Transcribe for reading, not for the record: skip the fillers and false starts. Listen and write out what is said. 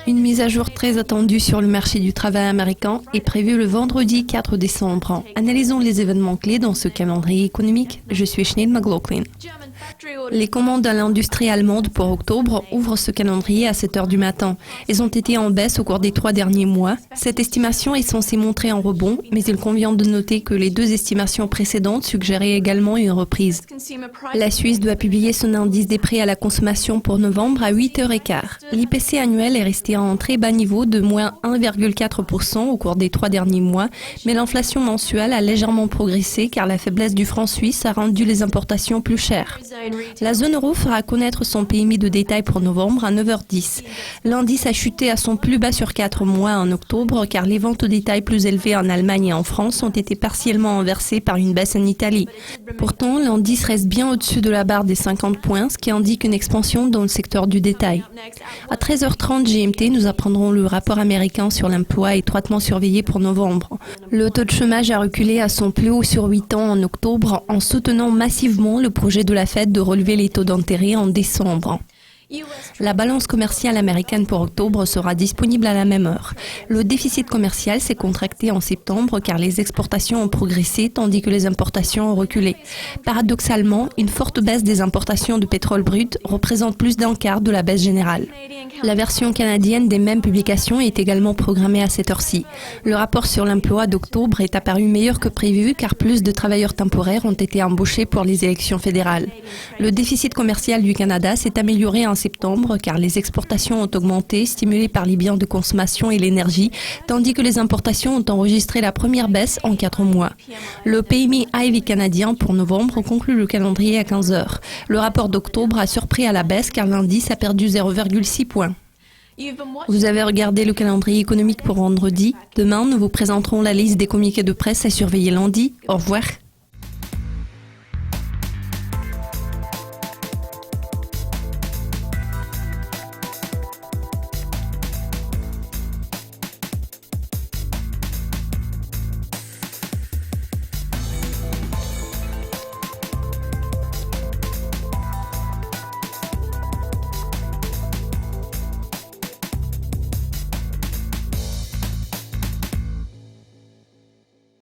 Une mise à jour très attendue sur le marché du travail américain est prévue le vendredi 4 décembre. Analysons les événements clés dans ce calendrier économique. Je suis Sinead McLaughlin. Les commandes à l'industrie allemande pour octobre ouvrent ce calendrier à 7 heures du matin. Elles ont été en baisse au cours des 3 derniers mois. Cette estimation est censée montrer un rebond, mais il convient de noter que les deux estimations précédentes suggéraient également une reprise. La Suisse doit publier son indice des prix à la consommation pour novembre à 8h15. L'IPC annuel est resté à un très bas niveau de moins 1,4% au cours des 3 derniers mois, mais l'inflation mensuelle a légèrement progressé car la faiblesse du franc suisse a rendu les importations plus chères. La zone euro fera connaître son PMI de détail pour novembre à 9h10. L'indice a chuté à son plus bas sur 4 mois en octobre car les ventes au détail plus élevées en Allemagne et en France ont été partiellement inversées par une baisse en Italie. Pourtant, l'indice reste bien au-dessus de la barre des 50 points, ce qui indique une expansion dans le secteur du détail. À 13h30 GMT, nous apprendrons le rapport américain sur l'emploi étroitement surveillé pour novembre. Le taux de chômage a reculé à son plus haut sur 8 ans en octobre en soutenant massivement le projet de la Fed de relever les taux d'intérêt en décembre. La balance commerciale américaine pour octobre sera disponible à la même heure. Le déficit commercial s'est contracté en septembre car les exportations ont progressé tandis que les importations ont reculé. Paradoxalement, une forte baisse des importations de pétrole brut représente plus d'un quart de la baisse générale. La version canadienne des mêmes publications est également programmée à cette heure-ci. Le rapport sur l'emploi d'octobre est apparu meilleur que prévu car plus de travailleurs temporaires ont été embauchés pour les élections fédérales. Le déficit commercial du Canada s'est amélioré en septembre car les exportations ont augmenté, stimulées par les biens de consommation et l'énergie, tandis que les importations ont enregistré la première baisse en 4 mois. Le PMI Ivy canadien pour novembre conclut le calendrier à 15h. Le rapport d'octobre a surpris à la baisse car l'indice a perdu 0,6 points. Vous avez regardé le calendrier économique pour vendredi. Demain, nous vous présenterons la liste des communiqués de presse à surveiller lundi. Au revoir.